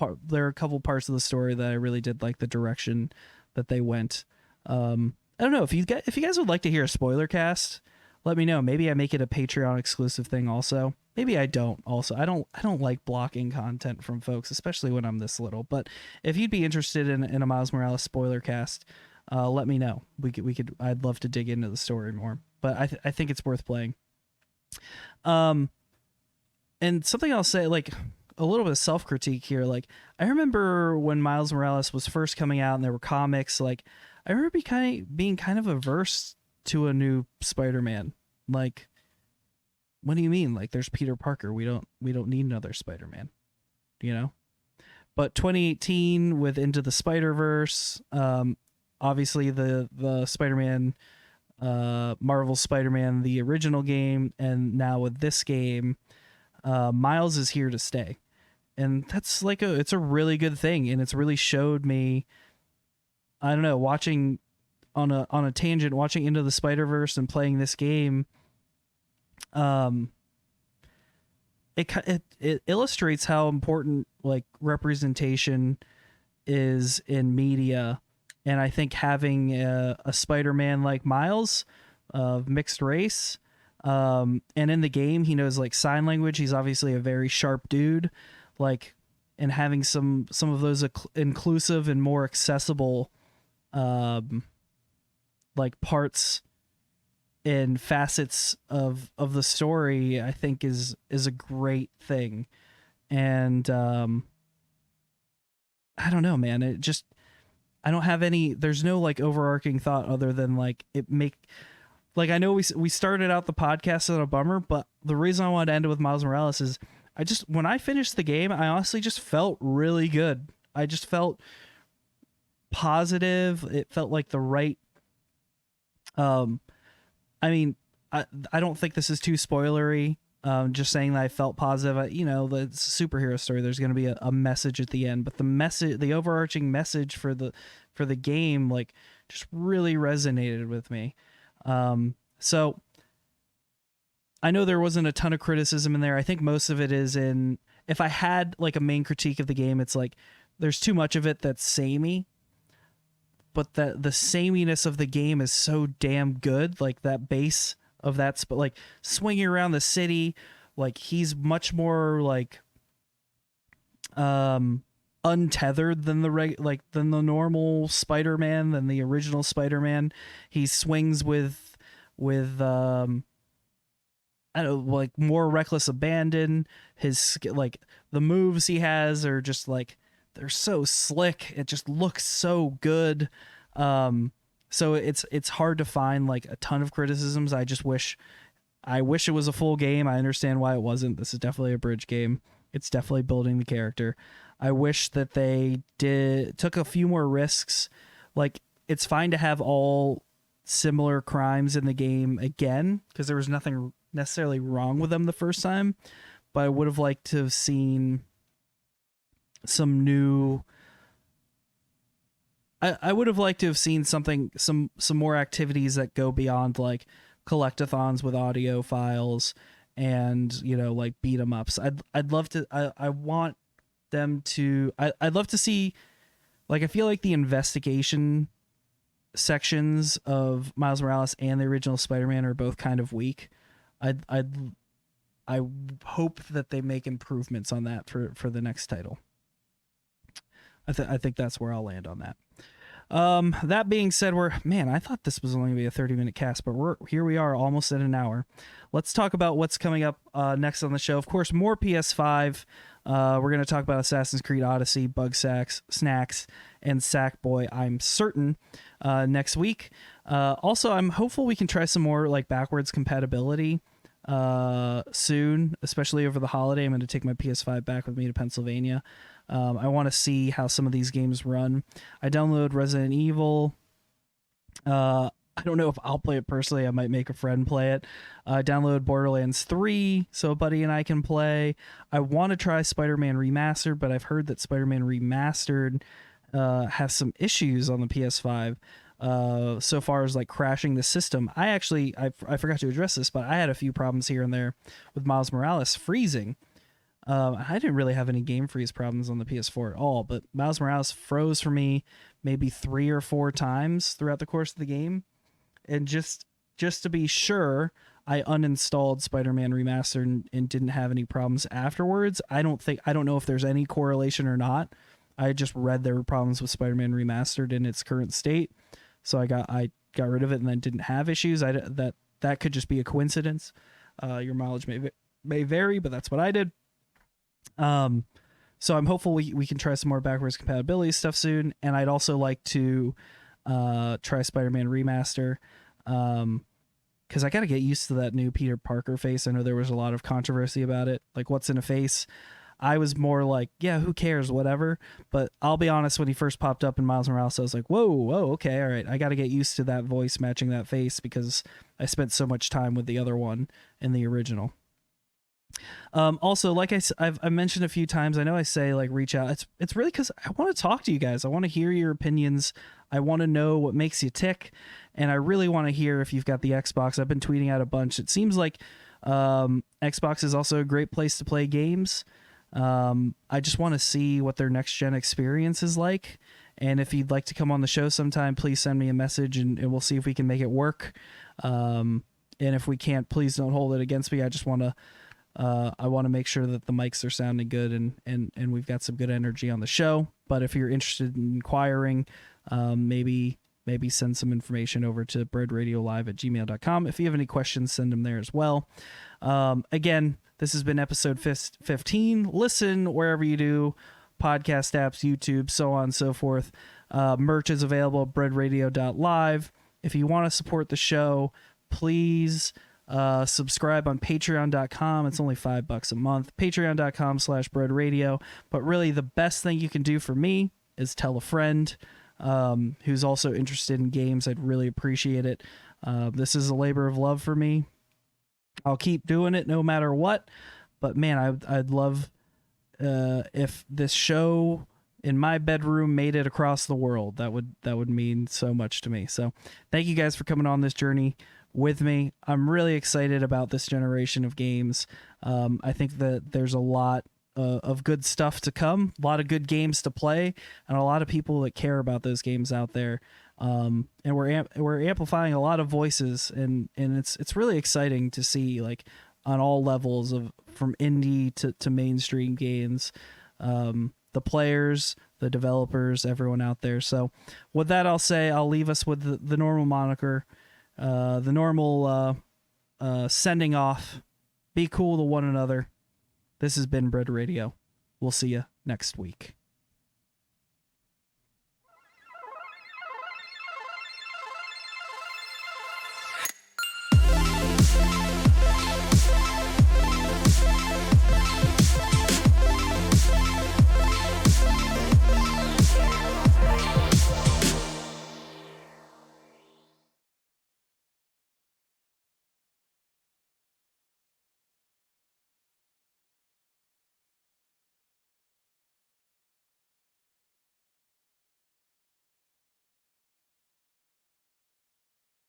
parts of the story that I really did like the direction that they went. I don't know if you guys would like to hear a spoiler cast. Let me know. Maybe I make it a Patreon exclusive thing also. Maybe I don't also. I don't like blocking content from folks, especially when I'm this little. But if you'd be interested in a Miles Morales spoiler cast, let me know. We could I'd love to dig into the story more. But I think it's worth playing. And something I'll say, like a little bit of self-critique here. Like I remember when Miles Morales was first coming out and there were comics, like I remember being kind of averse to a new Spider-Man. Like, what do you mean? Like, there's Peter Parker. We don't need another Spider-Man, you know? But 2018 with Into the Spider-Verse, obviously the Spider-Man, Marvel Spider-Man, the original game, and now with this game, Miles is here to stay. And that's like it's a really good thing. And it's really showed me, I don't know, watching on a tangent, watching Into the Spider-Verse and playing this game, it illustrates how important like representation is in media, and I think having a Spider-Man like Miles of mixed race, and in the game he knows like sign language. He's obviously a very sharp dude, like, and having some of those inclusive and more accessible like parts and facets of the story, I think is a great thing. And I don't know, man, it just, I don't have any, there's no like overarching thought other than like like I know we started out the podcast on a bummer, but the reason I wanted to end it with Miles Morales is when I finished the game, I honestly just felt really good. I just felt positive. It felt like the right, I mean, I don't think this is too spoilery. Just saying that I felt positive. You know, it's a superhero story. There's going to be a message at the end, but the overarching message for the game, like, just really resonated with me. So I know there wasn't a ton of criticism in there. I think most of it is in, if I had like a main critique of the game, it's like there's too much of it that's samey. But the sameness of the game is so damn good. Like that base of that, like swinging around the city, like he's much more like untethered than than the normal Spider-Man, than the original Spider-Man. He swings with I don't know, like more reckless abandon. His like the moves he has are just like, they're so slick. It just looks so good. So it's hard to find like a ton of criticisms. I wish it was a full game. I understand why it wasn't. This is definitely a bridge game. It's definitely building the character. I wish that they took a few more risks. Like, it's fine to have all similar crimes in the game again, because there was nothing necessarily wrong with them the first time, but I would have liked to have seen some new, I would have liked to have seen some more activities that go beyond like collectathons with audio files and, you know, like beat 'em ups. I'd love to, I want them to, I'd love to see, like, I feel like the investigation sections of Miles Morales and the original Spider-Man are both kind of weak. I hope that they make improvements on that for the next title. I think that's where I'll land on that. That being said, I thought this was only going to be a 30-minute cast, but here we are almost at an hour. Let's talk about what's coming up next on the show. Of course, more PS5. We're going to talk about Assassin's Creed Odyssey, Bugsnax, and Sackboy, I'm certain, next week. Also, I'm hopeful we can try some more like backwards compatibility soon, especially over the holiday. I'm going to take my PS5 back with me to Pennsylvania. I want to see how some of these games run. I downloaded Resident Evil. I don't know if I'll play it personally. I might make a friend play it. Download Borderlands 3 so a buddy and I can play. I want to try Spider-Man Remastered, but I've heard that Spider-Man Remastered has some issues on the PS5 so far as like crashing the system. I forgot to address this, but I had a few problems here and there with Miles Morales freezing. I didn't really have any game freeze problems on the PS4 at all, but Miles Morales froze for me maybe 3 or 4 times throughout the course of the game. And just to be sure, I uninstalled Spider-Man Remastered and didn't have any problems afterwards. I don't know if there's any correlation or not. I just read there were problems with Spider-Man Remastered in its current state, so I got rid of it and then didn't have issues. That could just be a coincidence. Your mileage may vary, but that's what I did. So I'm hopeful we can try some more backwards compatibility stuff soon, and I'd also like to try Spider-Man Remaster, because I got to get used to that new Peter Parker face. I know there was a lot of controversy about it, like what's in a face. I was more like, yeah, who cares, whatever. But I'll be honest, when he first popped up in Miles Morales, I was like, whoa, okay, all right. I got to get used to that voice matching that face because I spent so much time with the other one in the original. Also, like I've mentioned a few times, I know I say like reach out. It's really because I want to talk to you guys. I want to hear your opinions. I want to know what makes you tick, and I really want to hear if you've got the Xbox. I've been tweeting out a bunch. It seems like Xbox is also a great place to play games. I just want to see what their next gen experience is like, and if you'd like to come on the show sometime, please send me a message, and we'll see if we can make it work. And if we can't, please don't hold it against me. I just want to. I want to make sure that the mics are sounding good and we've got some good energy on the show. But if you're interested in inquiring, maybe send some information over to breadradiolive@gmail.com. If you have any questions, send them there as well. Again, this has been episode 15. Listen wherever you do podcast apps, YouTube, so on and so forth. Merch is available at breadradio.live. If you want to support the show, please subscribe on patreon.com. It's only $5 a month. Patreon.com/breadradio. But really the best thing you can do for me is tell a friend who's also interested in games. I'd really appreciate it. This is a labor of love for me. I'll keep doing it no matter what. But man, I'd love if this show in my bedroom made it across the world. That would mean so much to me. So thank you guys for coming on this journey with me. I'm really excited about this generation of games. I think that there's a lot of good stuff to come, a lot of good games to play, and a lot of people that care about those games out there. And we're amplifying a lot of voices, and it's really exciting to see, like, on all levels from indie to mainstream games, the players, the developers, everyone out there. So with that, I'll leave us with the normal moniker. The normal sending off. Be cool to one another. This has been Bread Radio. We'll see you next week.